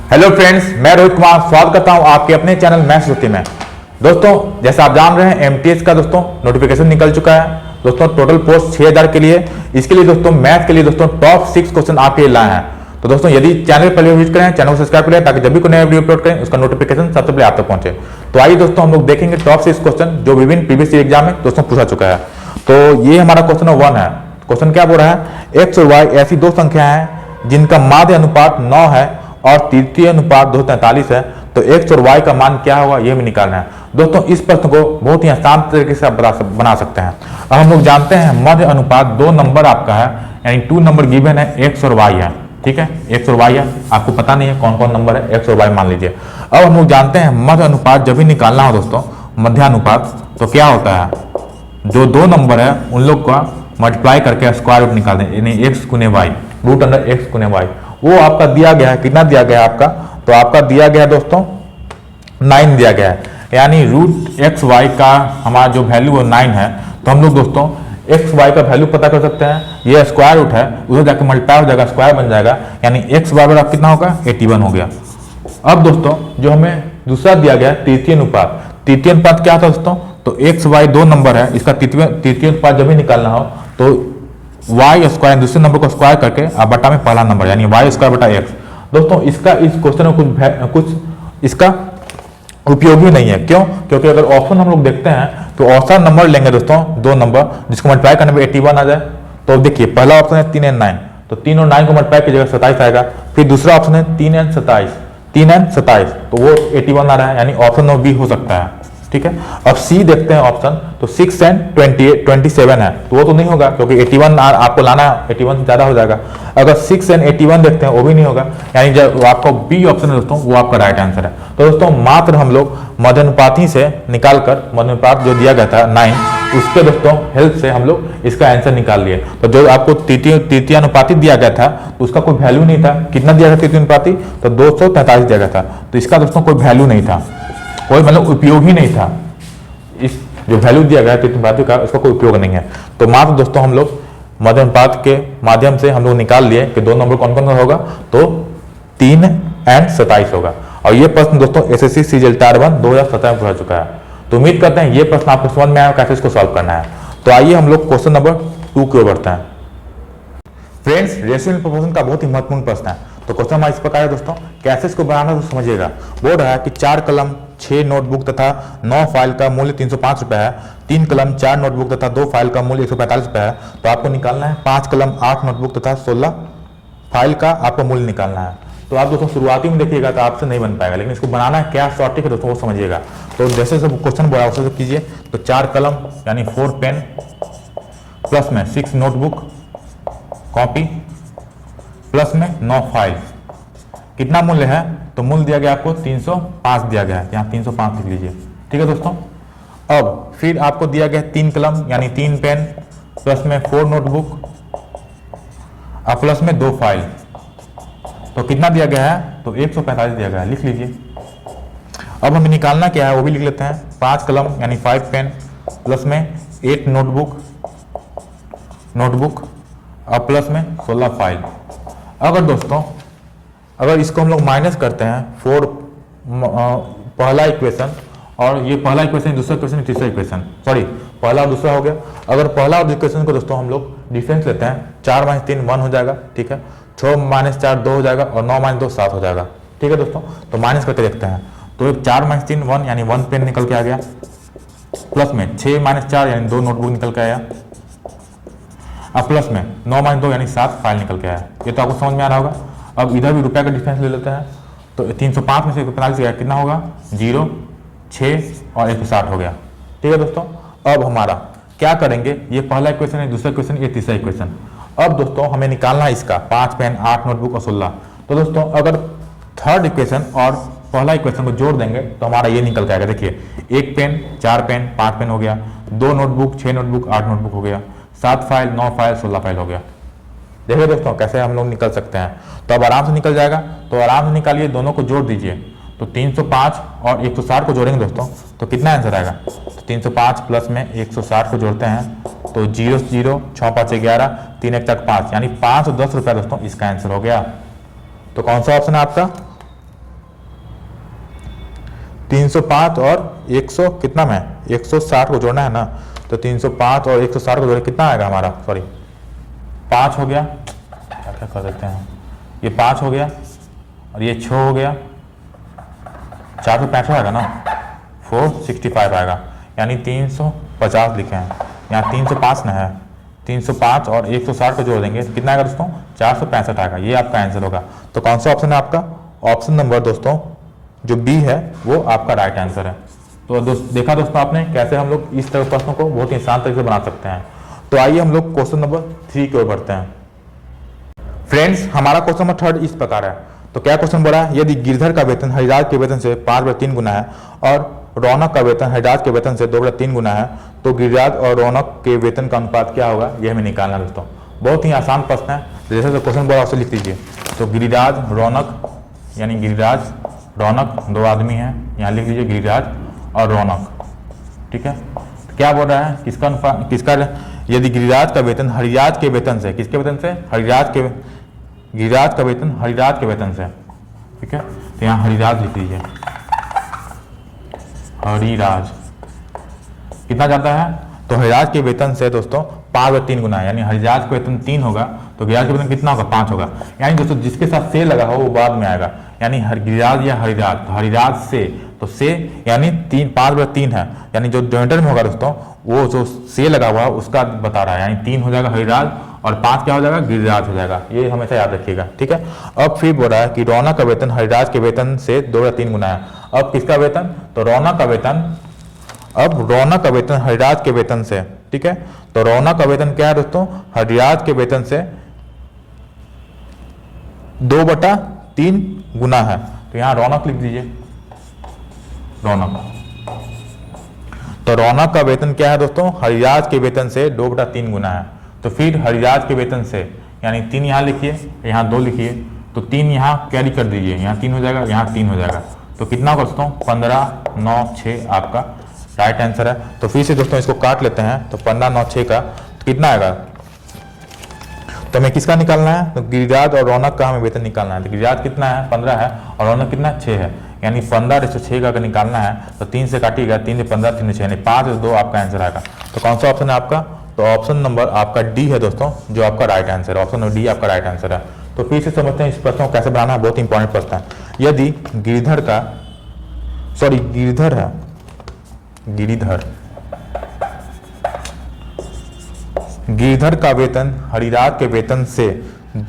Hello friends, मैं रोहित कुमार स्वागत करता हूं आपके अपने चैनल मैथ्स श्रुति में। दोस्तों, जैसा आप जान रहे हैं एमटीएस का दोस्तों नोटिफिकेशन निकल चुका है। दोस्तों टोटल पोस्ट 6000 के लिए, इसके लिए दोस्तों मैथ के लिए दोस्तों टॉप 6 क्वेश्चन आपके लिए लाए हैं। तो दोस्तों यदि चैनल पहले विजिट करें, चैनल को सब्सक्राइब करें ताकि जब भी कोई नया वीडियो अपलोड करें उसका नोटिफिकेशन सबसे पहले आप तक पहुंचे। तो आइए दोस्तों हम लोग देखेंगे टॉप 6 क्वेश्चन जो विभिन्न प्रीवियस एग्जाम में दोस्तों पूछा चुका है। तो ये हमारा क्वेश्चन 1 है। क्वेश्चन क्या बोल रहा है, एक्स और वाई ऐसी दो संख्या है जिनका माध्य अनुपात 9 है और तृतीय अनुपात 243 है, तो एक्स और वाई का मान क्या होगा ये हमें निकालना है। दोस्तों इस प्रश्न को बहुत ही आसान तरीके से आप बना सकते हैं। अब हम लोग जानते हैं मध्य अनुपात 2 नंबर आपका है, यानी 2 नंबर गिवन है, एक्स और वाई है। ठीक है, एक्स और वाई है, आपको पता नहीं है कौन कौन नंबर है, एक्स और वाई मान लीजिए। अब हम लोग जानते हैं मध्य अनुपात जब भी निकालना हो दोस्तों, मध्यानुपात, तो क्या होता है, जो 2 नंबर है उन लोग का मल्टीप्लाई करके स्क्वायर रूट निकाल दें, यानी एक्स गुने वाई, रूट अंडर एक्स गुने वाई। वो आपका दिया गया है, कितना दिया गया है आपका, तो आपका दिया गया है दोस्तों 9 दिया गया है, यानी रूट एक्स वाई का हमारा जो वैल्यू है 9 है। तो हम लोग दोस्तों एक्स वाई का वैल्यू पता कर सकते हैं, ये स्क्वायर रूट है, उधर जाकर मल्टीप्लाई हो जाएगा, स्क्वायर बन जाएगा, यानी एक्स बराबर आप कितना होगा 81 हो गया। अब दोस्तों जो हमें दूसरा दिया गया है तृतीय अनुपात, तृतीय अनुपात क्या था दोस्तों, तो एक्स वाई 2 नंबर है, इसका तृतीय अनुपात जब भी निकालना हो तो वाई स्क्वायर दूसरे नंबर को स्क्वायर करके आप बटा में पहला नंबर, यानी वाई स्क्वायर बटा एक्स। दोस्तों इसका इस क्वेश्चन में कुछ इसका उपयोगी नहीं है, क्यों, क्योंकि अगर ऑप्शन हम लोग देखते हैं तो औसत नंबर लेंगे दोस्तों 2 नंबर जिसको मल्टीप्लाई करने में 81 आ जाए। तो देखिए पहला ऑप्शन है 3 और 9, तो 3 और 9 को मल्टीप्लाई कीजिएगा 27 आएगा। फिर दूसरा ऑप्शन है 3 और 27, 3 और 27, तो वो 81 आ रहा है, यानी ऑप्शन नंबर बी हो सकता है। ठीक है, अब सी देखते हैं ऑप्शन, तो 6 और 27 है, तो वो तो नहीं होगा क्योंकि 81 आपको लाना है, 81 से ज्यादा हो जाएगा। अगर 6 और 81 देखते हैं वो भी नहीं होगा, यानी जो आपको बी ऑप्शन है दोस्तों वो आपका राइट आंसर है। तो दोस्तों मात्र हम लोग मध्यानुपाती से निकालकर, मध्यानुपात जो दिया गया था 9, उसके दोस्तों हेल्प से हम लोग इसका आंसर निकाल लिए। तो जो आपको तृतीय अनुपाति दिया गया था तो उसका कोई वैल्यू नहीं था, कितना दिया था तृतीय अनुपाति, तो 243 दिया गया था, तो इसका दोस्तों कोई वैल्यू नहीं था, कोई मतलब उपयोग ही नहीं था। इस जो वैल्यू दिया गया है तृतीय अनुपात का उसका कोई उपयोग नहीं है। तो मात्र दोस्तों हम लोग मध्यानुपात के माध्यम से हम लोग निकाल लिए कि 2 नंबर कौन कौन होगा, तो 3 और 27 होगा। और ये प्रश्न दोस्तों एसएससी सीजीएल टायर 1 2017 में पूछा चुका है। तो उम्मीद करते हैं ये प्रश्न आपको समझ में आया, कैसे इसको सॉल्व करना है। तो आइए हम लोग क्वेश्चन नंबर 2 की ओर बढ़ते हैं। फ्रेंड्स, रेशियो एंड प्रोपोर्शन का बहुत ही महत्वपूर्ण प्रश्न है। तो क्वेश्चन हमारा इस प्रकार है दोस्तों, कैसे इसको बनाना तो समझिएगा। बोल रहा है कि 4 कलम 6 नोटबुक तथा 9 फाइल का मूल्य 305 रुपए है, 3 कलम 4 नोटबुक तथा 2 फाइल का मूल्य 145 रुपए है। तो आपको निकालना है 5 कलम 8 नोटबुक तथा 16 फाइल का आपको मूल्य निकालना है। तो आप दोस्तों शुरुआती में देखिएगा तो आपसे नहीं बन पाएगा, लेकिन इसको बनाना है क्या सॉर्टिक है दोस्तों वो समझिएगा। तो जैसे सब क्वेश्चन बोला वैसे कीजिए। तो 4 कलम यानी 4 पेन प्लस में 6 नोटबुक कॉपी प्लस में 9 फाइल, कितना मूल्य है, तो मूल्य दिया गया आपको 305 दिया गया है, यहाँ 305 लिख लीजिए। ठीक है दोस्तों, अब फिर आपको दिया गया 3 कलम यानी 3 पेन प्लस में 4 नोटबुक और प्लस में 2 फाइल, तो कितना दिया गया है, तो 145 दिया गया है, लिख लीजिए। अब हमें निकालना क्या है वो भी लिख लेते हैं। 5 कलम यानी 5 पेन प्लस में 8 नोटबुक और प्लस में 16 फाइल। अगर दोस्तों अगर इसको हम लोग माइनस करते हैं 4 पहला इक्वेशन, और ये पहला इक्वेशन दूसरा इक्वेशन तीसरा इक्वेशन, सॉरी पहला और दूसरा हो गया। अगर पहला और इक्वेशन को दोस्तों हम लोग डिफरेंस लेते हैं, 4 - 3 1 हो जाएगा। ठीक है, 6 - 4 2 हो जाएगा और 9 - 2 7 हो जाएगा। ठीक है दोस्तों, तो माइनस करके देखते हैं। तो 4 - 3 1 यानी 1 पेन निकल के आ गया, प्लस में 6 - 4 यानी 2 नोटबुक निकल के आया, और प्लस में 9 - 2 यानी 7 फाइल निकल के आया। ये तो आपको समझ में आ रहा होगा। अब इधर भी रुपया का डिफरेंस ले लेते हैं, तो 305 में से 145 गया, कितना होगा 0 6 और 160 हो गया। ठीक है दोस्तों, अब हमारा क्या करेंगे, ये पहला इक्वेशन है, दूसरा इक्वेशन, ये तीसरा इक्वेशन। अब दोस्तों हमें निकालना है इसका 5 पेन 8 नोटबुक और 16। तो दोस्तों अगर थर्ड इक्वेशन और पहला इक्वेशन को जोड़ देंगे तो हमारा ये निकल के आएगा। देखिए 1 पेन 4 पेन 5 पेन हो गया, 2 नोटबुक 6 नोटबुक 8 नोटबुक हो गया, 7 फाइल 9 फाइल 16 फाइल हो गया। देखिए दोस्तों कैसे हम लोग निकल सकते हैं। तो अब आराम से निकल जाएगा, तो आराम से निकालिए, दोनों को जोड़ दीजिए। तो 305 और 160 को जोड़ेंगे दोस्तों तो कितना आंसर आएगा, तो 305 प्लस में 160 को जोड़ते हैं तो 0 0 6 5 11 3 1 5 यानी 510 रुपया दोस्तों इसका आंसर हो गया। तो कौन सा ऑप्शन है आपका, 305 और 100 कितना में 160 को जोड़ना है ना, तो 305 और 160 को जोड़े कितना आएगा हमारा, सॉरी 5 हो गया, क्या क्या कर देते हैं, ये 5 हो गया और ये 6 हो गया, 465 आएगा ना, 465 आएगा, यानी 350 लिखे हैं, यहाँ 305 ना है, 305 और 160 को जोड़ देंगे तो कितना आएगा दोस्तों, 465 आएगा। ये आपका आंसर होगा। तो कौन सा ऑप्शन है आपका, ऑप्शन नंबर दोस्तों जो बी है वो आपका राइट आंसर है। तो देखा दोस्तों आपने कैसे हम लोग इस तरह प्रश्नों को बहुत ही आसान तरीके से बना सकते हैं। तो आइए हम लोग क्वेश्चन नंबर 3 की ओर बढ़ते हैं। फ्रेंड्स, हमारा क्वेश्चन नंबर 3 इस प्रकार है। तो क्या क्वेश्चन बोला है, यदि गिरधर का वेतन हरिराज के वेतन से 5/3 गुना है और रौनक का वेतन हरिराज के वेतन से 2/3 गुना है, तो गिरिराज और रौनक के वेतन का अनुपात क्या होगा, यह हमें निकालना है दोस्तों। बहुत ही आसान प्रश्न है, जैसे क्वेश्चन बोला उसे लिख लीजिए। तो गिरिराज रौनक, यानी गिरिराज रौनक 2 आदमी हैं, यहाँ लिख लीजिए गिरिराज और रौनक, ठीक है। तो क्या बोल रहा है, किसका यदि गिरिराज का वेतन हरिराज के वेतन से, किसके वेतन से, गिरिराज का वेतन हरिराज के वेतन से, ठीक है। तो यहाँ हरिराज लिख लीजिए, हरिराज कितना जाता है, तो हरिराज के वेतन से दोस्तों 5/3 गुना है, यानी हरिराज का वेतन 3 होगा तो गिरिराज का वेतन कितना होगा, 5 होगा। यानी दोस्तों जिसके साथ से लगा हो वो बाद में आएगा, यानी गिरिराज या हरिराज, तो हरिराज से, तो से यानी 5/3 है, यानी जो डिनोमिनेटर में होगा दोस्तों वो जो से लगा हुआ है उसका बता रहा है, यानी 3 हो जाएगा हरिराज और 5 क्या हो जाएगा, गिरिराज हो जाएगा। ये हमेशा याद रखिएगा, ठीक है। अब फिर बोल रहा है कि रौनक का वेतन हरिराज के वेतन से 2/3 गुना है। अब किसका वेतन, तो रौनक का वेतन, अब रौनक का वेतन हरिराज के वेतन से, ठीक है। तो रौनक का वेतन क्या है दोस्तों, हरिराज के वेतन से 2/3 गुना है। तो यहाँ रौनक लिख दीजिए, रौनक। तो रौनक का वेतन क्या है दोस्तों, हरिराज के वेतन से 2/3 गुना है। तो फिर हरिराज के वेतन से, यानी 3 यहाँ लिखिए, यहाँ 2 लिखिए, तो 3 यहाँ कैरी कर दीजिए, यहाँ 3 हो जाएगा, यहाँ 3 हो जाएगा। तो कितना होगा दोस्तों, 15, 9, 6 आपका राइट आंसर है। तो फिर से दोस्तों इसको काट लेते हैं, तो 15, 9, 6 का तो कितना आएगा, तो हमें किसका निकालना है, तो गिरिराज और रौनक का हमें वेतन निकालना है। तो गिरिराज कितना है, 15 है और रौनक कितना, 6 है, यानी 15/6 का अगर निकालना है तो 3 से काटिएगा, 3 से 15, 3 से 6, यानी 5/2 आपका आंसर आएगा। तो कौन सा ऑप्शन है आपका, तो ऑप्शन नंबर आपका डी है दोस्तों, जो आपका राइट आंसर है। ऑप्शन नंबर डी आपका राइट आंसर है। तो फिर से समझते हैं इस प्रश्न को कैसे बनाना है, बहुत इंपॉर्टेंट प्रश्न है। यदि गिरिधर का, सॉरी गिरिधर है, गिरिधर का वेतन हरिराज के वेतन से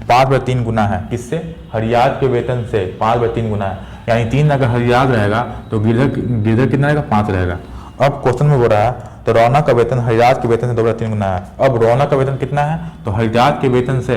5/3 गुना है। किससे, हरिराज के वेतन से 5/3 गुना है, यानी 3 अगर हरिराज रहेगा तो गिरिधर कितना रहेगा, 5 रहेगा। अब क्वेश्चन में बोल रहा है तो रौनक का वेतन हरिराज के वेतन से 2/3 गुना है। अब रौनक का वेतन कितना है, तो हरिराज के वेतन से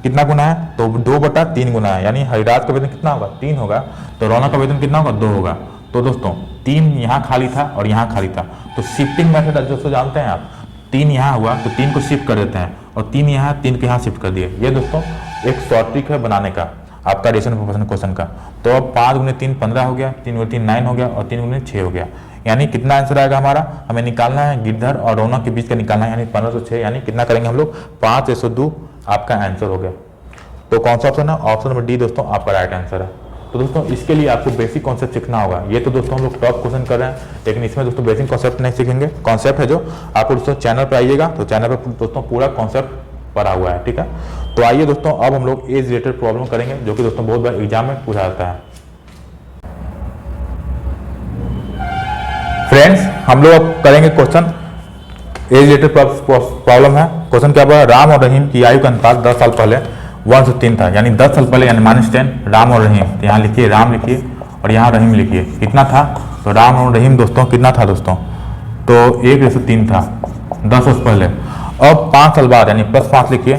कितना गुना है, तो 2/3 गुना है, यानी हरिराज का वेतन कितना होगा, 3 होगा, तो रौनक का वेतन कितना होगा, 2 होगा। तो दोस्तों 3 यहाँ खाली था और यहाँ खाली था, तो शिफ्टिंग मेथड दोस्तों जानते हैं आप, 3 यहाँ हुआ तो 3 को शिफ्ट कर देते हैं और 3 यहाँ, 3 को यहाँ शिफ्ट कर दिए। ये दोस्तों एक शॉर्ट ट्रिक है बनाने का आपका रेशन प्रोपोर्शन क्वेश्चन का। तो अब 5 × 3 15 हो गया, 3 × 3 9 हो गया और 3 × 6 हो गया, यानी कितना आंसर आएगा हमारा, हमें निकालना है गिरधर और रौनक के बीच का निकालना है, यानी 1506, यानी कितना करेंगे हम लोग, 5/2 आपका आंसर हो गया। तो कौन सा ऑप्शन है, ऑप्शन नंबर डी दोस्तों आपका राइट आंसर है। तो दोस्तों इसके लिए आपको बेसिक कॉन्सेप्ट सीखना होगा। ये तो दोस्तों हम लोग टॉप क्वेश्चन कर रहे हैं, लेकिन इसमें दोस्तों बेसिक कॉन्सेप्ट नहीं सीखेंगे। कॉन्सेप्ट है जो आपको दोस्तों चैनल पर आइएगा तो चैनल पर दोस्तों पूरा कॉन्सेप्ट पढ़ा हुआ है, ठीक है। तो आइए दोस्तों अब हम लोग एज रिलेटेड प्रॉब्लम करेंगे, जो कि दोस्तों बहुत बार एग्जाम में पूछा जाता है। फ्रेंड्स, हम लोग अब करेंगे क्वेश्चन एज रिलेटेड प्रॉब्लम है। क्वेश्चन क्या बोला, राम और रहीम की आयु का अनुपात 10 साल पहले 1:3 था, यानी 10 साल पहले, यानी -10 राम और रहीम। तो यहाँ लिखिए राम लिखिए और यहाँ रहीम लिखिए, कितना था, तो राम और रहीम दोस्तों कितना था दोस्तों, तो 1:3 था 10 वर्ष पहले। अब 5 साल बाद यानी +5 लिखिए,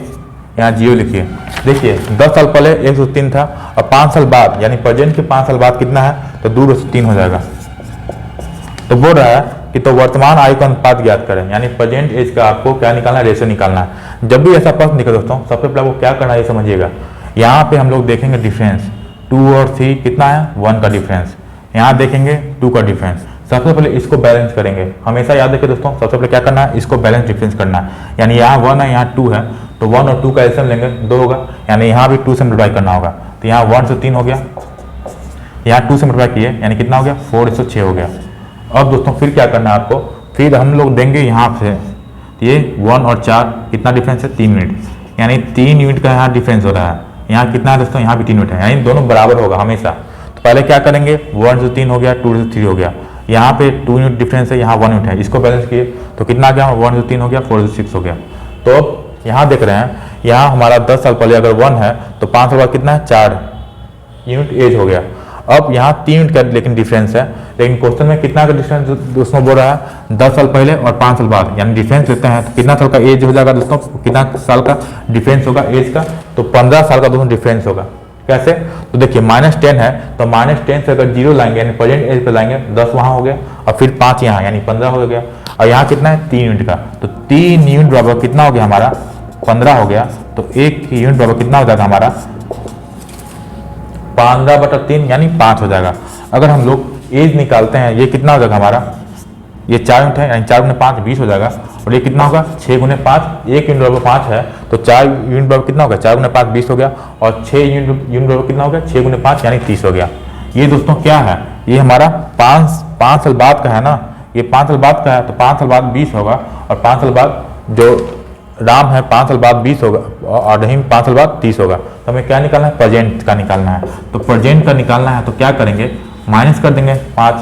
यहाँ 0 लिखिए। देखिए 10 साल पहले 1:3 था और 5 साल बाद यानी प्रेजेंट के 5 साल बाद कितना है, तो 2:3 हो जाएगा। तो बोल रहा है कि तो वर्तमान आयु का अनुपात ज्ञात करें, यानी प्रेजेंट एज का आपको क्या निकालना है, रेशो निकालना है। जब भी ऐसा प्रश्न निकले दोस्तों सबसे पहले आपको क्या करना है ये समझिएगा। यहाँ पे हम लोग देखेंगे डिफरेंस, 2 और 3 कितना है, 1 का डिफरेंस। यहाँ देखेंगे 2 का डिफरेंस। सबसे पहले इसको बैलेंस करेंगे, हमेशा याद रखिए दोस्तों, सबसे पहले क्या करना है, इसको बैलेंस डिफरेंस करना है। यानी यहाँ 1 है, यहाँ 2 है, तो 1 और 2 का एलसीएम लेंगे 2 होगा, यानी यहाँ भी 2 से मल्टीप्लाई करना होगा। तो यहाँ 1 से 3 हो गया, यहाँ 2 से मल्टीप्लाई किए यानी कितना हो गया 4:6 हो गया। अब दोस्तों फिर क्या करना है आपको, फिर हम लोग देंगे यहाँ से ये 1 और 4 कितना डिफरेंस है 3 यूनिट, यानी 3 यूनिट का यहाँ डिफरेंस हो रहा है। यहाँ कितना है दोस्तों, यहाँ भी 3 यूनिट है, यानी दोनों बराबर होगा हमेशा। तो पहले क्या करेंगे 1 से 3 हो गया, 2 से 3 हो गया, यहाँ पे 2 यूनिट डिफरेंस है, यहाँ 1 यूनिट है, इसको बैलेंस किए तो कितना आ गया 1 से 3 हो गया, 4 से 6 हो गया। तो अब यहाँ देख रहे हैं, यहाँ हमारा 10 साल पहले अगर 1 है तो 5 साल बाद कितना है 4 यूनिट एज हो गया। अब यहाँ 3 यूनिट का लेकिन डिफरेंस है, लेकिन क्वेश्चन में कितना का डिफरेंस दोस्तों बोल रहा है 10 साल पहले और 5 साल बाद, यानी डिफरेंस लेते हैं तो कितना साल का एज हो जाएगा दोस्तों, कितना साल का डिफरेंस होगा एज का, तो 15 साल का दोस्तों डिफरेंस होगा। कैसे, तो देखिए -10 है तो -10 से अगर 0 लाएंगे यानी प्रेजेंट एज पे लाएंगे 10 वहाँ हो गया और फिर 5 यहाँ यानी 15 हो गया। और यहाँ कितना है 3 यूनिट का, तो 3 यूनिट बराबर कितना हो गया हमारा 15 हो गया। तो 1 यूनिट बराबर कितना हो जाएगा हमारा 15/3 यानी 5 हो जाएगा। अगर हम लोग एज निकालते हैं ये कितना हो जाएगा हमारा, ये 4 यूनिट है यानी 4 गुने 5 20 हो जाएगा, और ये कितना होगा 6 गुने 5, 1 यूनिट बराबर 5 है तो 4 यूनिट बराबर कितना होगा 4 गुने 5 20 हो गया, और 6 यूनिट बराबर कितना हो गया 6 गुने 5 यानी 30 हो गया। ये दोस्तों क्या है, ये हमारा 5 साल बाद का है ना, ये 5 साल बाद का है तो 5 साल बाद 20 होगा, और 5 साल बाद जो राम है 5 साल बाद 20 होगा और रहीम 5 साल बाद 30 होगा। तो हमें क्या निकालना है प्रेजेंट का निकालना है, तो प्रेजेंट का निकालना है तो क्या करेंगे माइनस कर देंगे 5,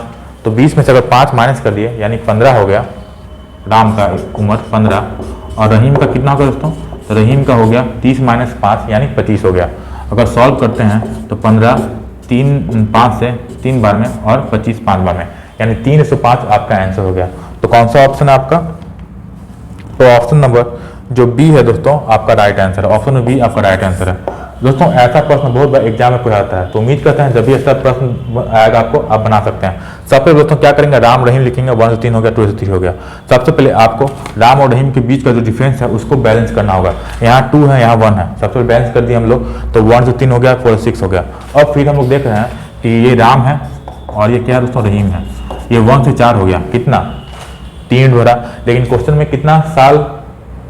तो 20 में से अगर 5 माइनस कर दिए यानी 15 हो गया, राम का उम्र 15, और रहीम का कितना होगा दोस्तों, तो रहीम का हो गया 30 - 5 यानी 25 हो गया। अगर सॉल्व करते हैं तो 15 5 से 3 बार में और 25 5 बार में, यानी 3:5 आपका आंसर हो गया। तो कौन सा ऑप्शन है आपका, तो ऑप्शन नंबर जो बी है दोस्तों आपका राइट आंसर है, ऑप्शन बी आपका राइट आंसर है। दोस्तों ऐसा प्रश्न बहुत बार एग्जाम में पूछा जाता है, तो उम्मीद करते हैं जब भी ऐसा प्रश्न आएगा आपको आप बना सकते हैं। सबसे दोस्तों क्या करेंगे, राम रहीम लिखेंगे, 1 से 3 हो गया, 2 से 3 हो गया। सबसे पहले आपको राम और रहीम के बीच का जो डिफरेंस है उसको बैलेंस करना होगा। यहाँ 2 है यहाँ 1 है, सबसे पहले बैलेंस कर दिए हम लोग, तो 1 से 3 हो गया, 4 से 6 हो गया। अब फिर हम लोग देख रहे हैं कि ये राम है और ये क्या है दोस्तों रहीम है, ये 1 से 4 हो गया, कितना 3 भरा, लेकिन क्वेश्चन में कितना साल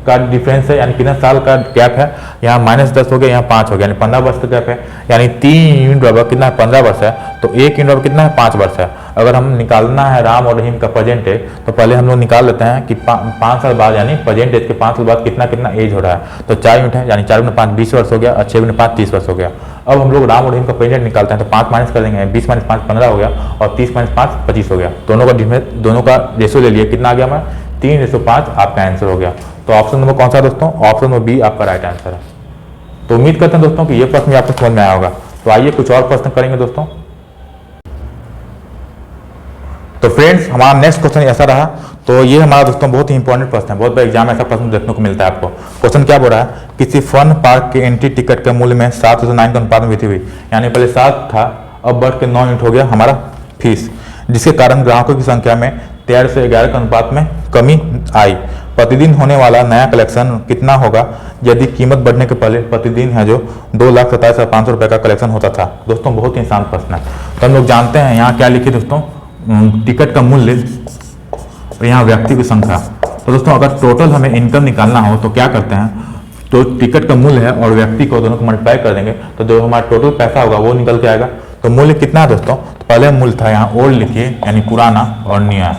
का डिफरेंस है यानी कितना साल का गैप है, यहाँ -10 हो गया, यहाँ 5 हो गया, यानी 15 वर्ष का गैप है, यानी 3 यूनिट बराबर कितना है 15 वर्ष है, तो 1 यूनिट बराबर कितना है 5 वर्ष है। अगर हम निकालना है राम और रहीम का प्रेजेंट एज तो पहले हम लोग निकाल लेते हैं कि 5 साल बाद यानी प्रेजेंट एज के 5 साल बाद कितना कितना एज हो रहा है, तो 4 यूनिट है यानी 4 × 5 20 वर्ष हो गया, और 6 × 5 30 वर्ष हो गया। अब हम लोग राम और रहीम का प्रेजेंट निकालते हैं तो 5 माइनस कर देंगे, 20 - 5 15 हो गया, और 30 - 5 25 हो गया। दोनों का रेशो ले लिए, कितना आ गया हमारा 3:5 आपका आंसर हो गया। तो ऑप्शन नंबर कौन सा है दोस्तों, ऑप्शन नंबर बी आपका राइट आंसर है। तो उम्मीद करते हैं दोस्तों कि ये प्रश्न भी आपको समझ में आया होगा। तो आइए कुछ और प्रश्न करेंगे दोस्तों। तो फ्रेंड्स हमारा नेक्स्ट क्वेश्चन ऐसा रहा, तो ये हमारा दोस्तों बहुत ही इंपॉर्टेंट प्रश्न है, बहुत बार एग्जाम में ऐसा प्रश्न देखने को मिलता है आपको। क्वेश्चन क्या बोल रहा है, किसी फन पार्क के एंट्री टिकट के मूल्य में 7 से 9 के अनुपात में वृद्धि हुई, यानी पहले 7 था अब बढ़ के 9 यूनिट हो गया हमारा फीस, जिसके कारण ग्राहकों की संख्या में 13 से 11 के अनुपात में कमी आई। प्रतिदिन होने वाला नया कलेक्शन कितना होगा यदि कीमत बढ़ने के पहले प्रतिदिन है जो 2,27,500 रुपये का कलेक्शन होता था। दोस्तों बहुत ही आसान प्रश्न है। तो हम लोग जानते हैं यहाँ क्या लिखे दोस्तों, टिकट का मूल्य और यहाँ व्यक्ति की संख्या। तो दोस्तों अगर टोटल हमें इनकम निकालना हो तो क्या करते हैं, तो टिकट का मूल्य है और व्यक्ति को दोनों को मल्टीप्लाई कर देंगे तो जो हमारा टोटल पैसा होगा वो निकल के आएगा। तो मूल्य कितना है दोस्तों, तो पहले मूल्य था यहाँ ओल्ड लिखिए यानी पुराना और नया।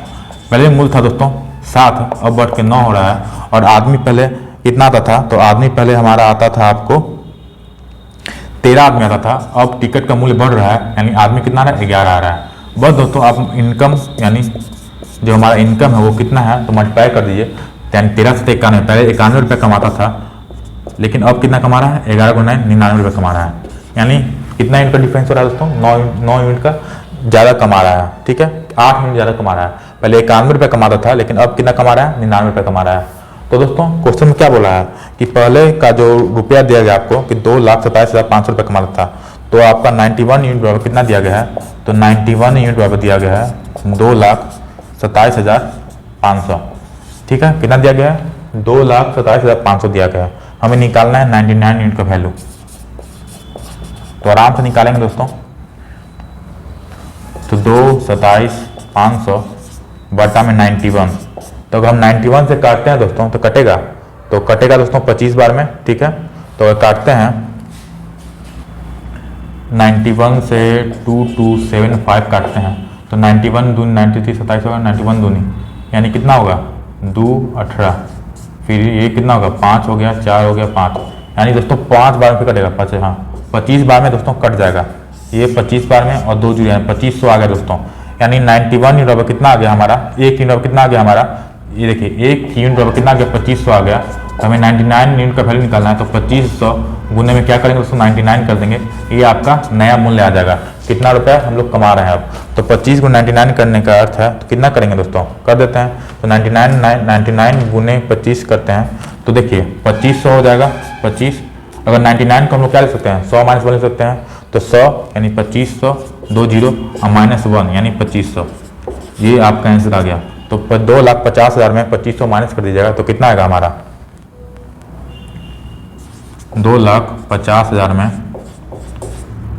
पहले मूल्य था दोस्तों 7 अब बढ़ के 9 हो रहा है, और आदमी पहले कितना आता था, तो आदमी पहले हमारा आता था आपको 13 आदमी आता था, अब टिकट का मूल्य बढ़ रहा है यानी आदमी कितना आ रहा है 11 आ रहा है। बस दोस्तों आप इनकम यानी जो हमारा इनकम है वो कितना है तो मल्टीप्लाई कर दीजिए, यानी 13 से 91, पहले 91 रुपये कमाता था लेकिन अब कितना कमा रहा है 11 × 9 99 रुपये कमा रहा है, यानी कितना यूनिट का डिफरेंस हो रहा है दोस्तों 9 यूनिट का ज़्यादा कमा रहा है। ठीक है 8 यूनिट ज़्यादा कमा रहा है, पहले 91 रुपये कमाता था लेकिन अब कितना कमा रहा है 99 रुपये कमा रहा है। तो दोस्तों क्वेश्चन में क्या बोला है कि पहले का जो रुपया दिया गया आपको कि 2,27,500 रुपये कमाता था, तो आपका 91 यूनिट बराबर कितना दिया गया है, तो 91 यूनिट बराबर दिया गया है 2,27,500। ठीक है कितना दिया गया है 2,27,500 दिया गया है, हमें निकालना है 99 यूनिट का वैल्यू। तो आराम से निकालेंगे दोस्तों, तो 2,27,500 बटा में 91, तो अगर हम 91 से काटते हैं दोस्तों तो कटेगा दोस्तों 25 बार में। ठीक है तो अगर काटते हैं 91 से 2275 काटते हैं तो 91 दूनी 93 27 होगा, 91 दूनी यानी कितना होगा 2 18, फिर ये कितना होगा 5 हो गया, 4 हो गया, 5 यानी दोस्तों 5 बार में कटेगा 5, हाँ 25 बार में दोस्तों कट जाएगा। ये 25 बार में और 2 जीरो यानी 2500 आ गया दोस्तों। यानी 91 यूनिट बराबर कितना आ गया हमारा, 1 यूनिट बराबर कितना आ गया हमारा, ये देखिए 1 यूनिट बराबर कितना आ गया 2500 आ गया। तो हमें 99 यूनिट का वैल्यू निकालना है तो 2500 गुने में क्या करेंगे दोस्तों 99 कर देंगे, ये आपका नया मूल्य आ जाएगा। कितना रुपया हम लोग कमा रहे हैं अब, तो 25 को 99 करने का अर्थ है तो कितना करेंगे दोस्तों, कर देते हैं तो 99 गुने 25 करते हैं तो देखिए 2500 हो जाएगा। 25 अगर 99 को हम लोग क्या लिख सकते हैं 100 माइनस वन लिख सकते हैं तो 100 यानी 2500, 2 जीरो और -1 यानी 2500, ये आपका आंसर आ गया। तो 2,50,000 में 2500 माइनस कर दीजिएगा तो कितना आएगा हमारा, 2,50,000 में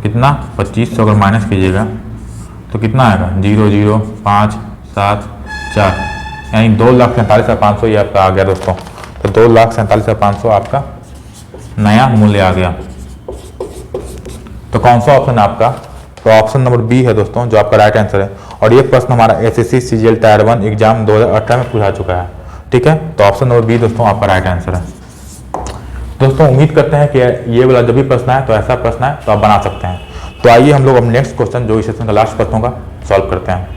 कितना 2500 अगर माइनस कीजिएगा तो कितना आएगा 0,0,5,7,4 यानी 2,47,500 ये आपका आ गया दोस्तों। तो 2,47,500 आपका नया मूल्य आ गया। तो कौन सा ऑप्शन है आपका, तो ऑप्शन नंबर बी है दोस्तों जो आपका राइट आंसर है। और ये प्रश्न हमारा SSC CGL टायर 1 एग्जाम 2018 में पूछा चुका है, ठीक है। तो ऑप्शन नंबर बी दोस्तों आपका राइट आंसर है। दोस्तों उम्मीद करते हैं कि ये वाला जब भी प्रश्न है तो ऐसा प्रश्न है तो आप बना सकते हैं। तो आइए हम लोग अब नेक्स्ट क्वेश्चन जो इस सेशन का लास्ट प्रश्न होगा सॉल्व करते हैं।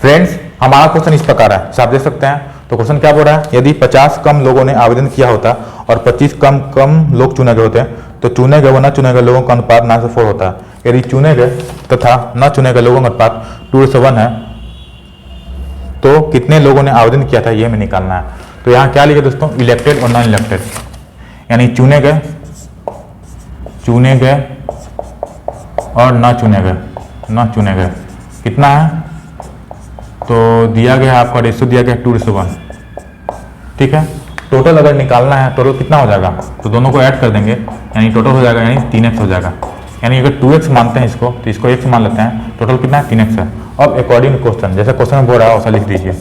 फ्रेंड्स हमारा क्वेश्चन इस प्रकार है, आप देख सकते हैं। तो क्वेश्चन क्या बोल रहा है, यदि 50 कम लोगों ने आवेदन किया होता और 25 कम लोग चुने गए होते तो चुने गए व न चुने गए लोगों का अनुपात 9:4 होता है। यदि चुने गए तथा न चुने गए लोगों का अनुपात 2:1 है तो कितने लोगों ने आवेदन किया था ये हमें निकालना है। तो यहाँ क्या लिखे दोस्तों, इलेक्टेड और नॉन इलेक्टेड, यानी चुने गए और न चुने गए कितना है, तो दिया गया आपका रेशियो दिया गया 2:1, ठीक है। टोटल अगर निकालना है टोटल कितना हो जाएगा, तो दोनों को ऐड कर देंगे यानी टोटल हो जाएगा यानी 3x हो जाएगा। यानी अगर 2x मानते हैं इसको तो इसको x मान लेते हैं, टोटल कितना है 3x है। अब अकॉर्डिंग क्वेश्चन जैसे क्वेश्चन में बोल रहा है वैसा लिख दीजिए।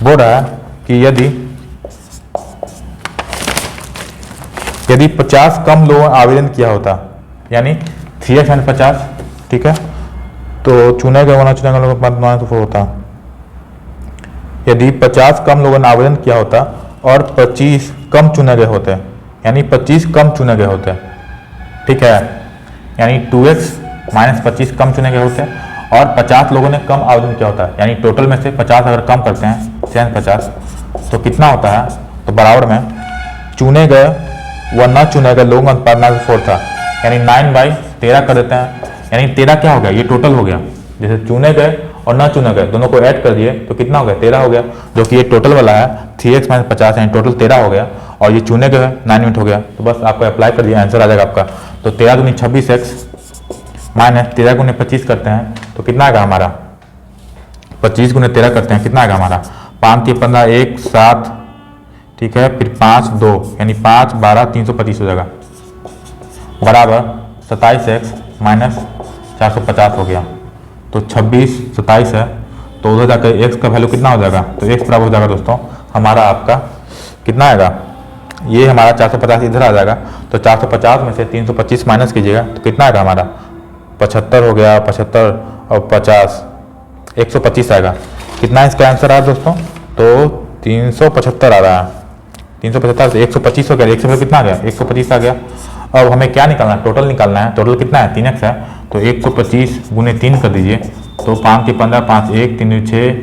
बोल रहा है कि यदि 50 कम लोगों ने आवेदन किया होता यानी 3x यानी 50, ठीक है। तो चुने गए होना चुने गए लोगों का 9:4 होता। यदि 50 कम लोगों ने आवेदन किया होता और 25 कम चुने गए होते यानी 25 कम चुने गए होते, ठीक है। यानी 2x माइनस 25 कम चुने गए होते और 50 लोगों ने कम आवेदन किया होता है, यानी टोटल में से 50 अगर कम करते हैं 50 तो कितना होता है, तो बराबर में चुने गए व न चुने गए लोगों का अनुपात 9:4 था, यानी 9/13 कर देते हैं। यानी 13 क्या हो गया, ये टोटल हो गया। जैसे चुने गए और न चुने गए दोनों को ऐड कर दिए तो कितना हो गया 13 हो गया, जो कि ये टोटल वाला है 3x माइनस 50 यानी टोटल 13 हो गया। और ये चुने गए 9 यूनिट हो गया, तो बस आपको अप्लाई कर दिया आंसर आ जाएगा आपका। तो 13 दूनी 26x माइनस 13 गुने 25 करते हैं तो कितना आएगा हमारा, 25 गुने 13 करते हैं कितना आएगा हमारा, 5 3 15 1 7, ठीक है। फिर 5 2 यानी 5 12 325 हो जाएगा, बराबर 27x माइनस 450 हो गया। तो 26 27 है तो उधर जाकर x का वैल्यू कितना हो जाएगा, तो x बराबर हो जाएगा दोस्तों हमारा आपका कितना आएगा, ये हमारा 450 इधर आ जाएगा। तो 450 में से 325 माइनस कीजिएगा तो कितना आएगा हमारा, 75 हो गया, 75 और 50 125 आएगा। कितना इसका आंसर आया दोस्तों, तो 375 आ रहा है। 375 से 125 हो गया, 100 कितना आ गया 125 आ गया। अब हमें क्या निकालना है, टोटल निकालना है। टोटल कितना है 3x है, तो 125 गुने 3 कर दीजिए तो 5 3 15 5 1 3 6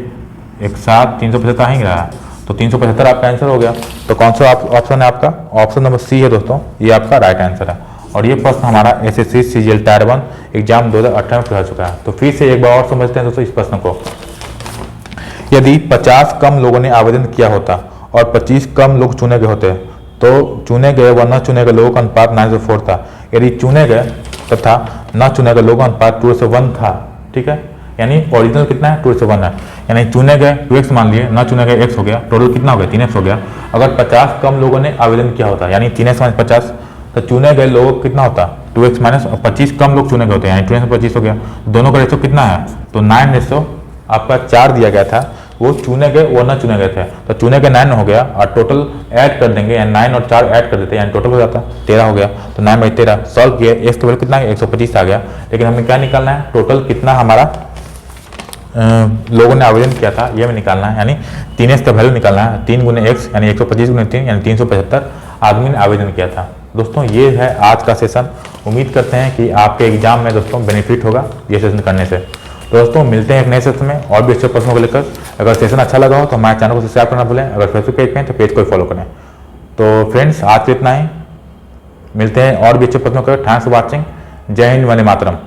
1 7 375 आ ही रहा है। तो 375 आपका आंसर हो गया। तो कौन सा ऑप्शन है आपका, ऑप्शन नंबर सी है दोस्तों, ये आपका राइट आंसर है। और ये प्रश्न हमारा SSC CGL टायर 1 एग्जाम 2018 में पूछा चुका है। तो फिर से एक बार और समझते हैं दोस्तों इस प्रश्न को। यदि 50 कम लोगों ने आवेदन किया होता और 25 कम लोग चुने गए होते तो चुने गए व न चुने गए लोगों का अनुपात 9:4 था। यदि चुने गए तथा न चुने गए लोगों का अनुपात 2:1 था, ठीक है। यानी ओरिजिनल कितना है 2:1 है, यानी चुने गए 2x मान लिए, न चुने गए x हो गया, टोटल कितना हो गया 3x हो गया। अगर 50 कम लोगों ने आवेदन किया होता यानी 3x माइनस 50 तो चुने गए लोग कितना होता 2x माइनस 25 कम लोग चुने गए होते हैं यानी 2x 25 हो गया। दोनों का रेशो कितना है, तो 9 रेशो आपका 4 दिया गया था, वो चुने गए वो ना चुने गए थे, तो चुने के 9 हो गया और टोटल ऐड कर देंगे, यानी 9 और 4 ऐड कर देते हैं, यानी टोटल हो जाता 13 हो गया। तो 9 बाई 13 सॉल्व किया, एक्स का वैल्यू कितना है 125 आ गया। लेकिन हमें क्या निकालना है, टोटल कितना हमारा लोगों ने आवेदन किया था ये हमें निकालना है, यानी 3x का वैल्यू निकालना है। 3 गुने x यानी 125 गुने 3 यानी 375 आदमी ने आवेदन किया था। दोस्तों ये है आज का सेशन। उम्मीद करते हैं कि आपके एग्जाम में दोस्तों बेनिफिट होगा ये सेशन करने से। दोस्तों मिलते हैं एक नए सेशन में और भी अच्छे प्रश्नों को लेकर। अगर सेशन अच्छा लगा हो तो हमारे चैनल को सब्सक्राइब करना भूलें। अगर फेसबुक पेज पे हैं तो पेज को फॉलो करें। तो फ्रेंड्स आज के इतना ही, मिलते हैं और भी अच्छे प्रश्नों को। Thanks for watching. जय हिंद, वंदे मातरम।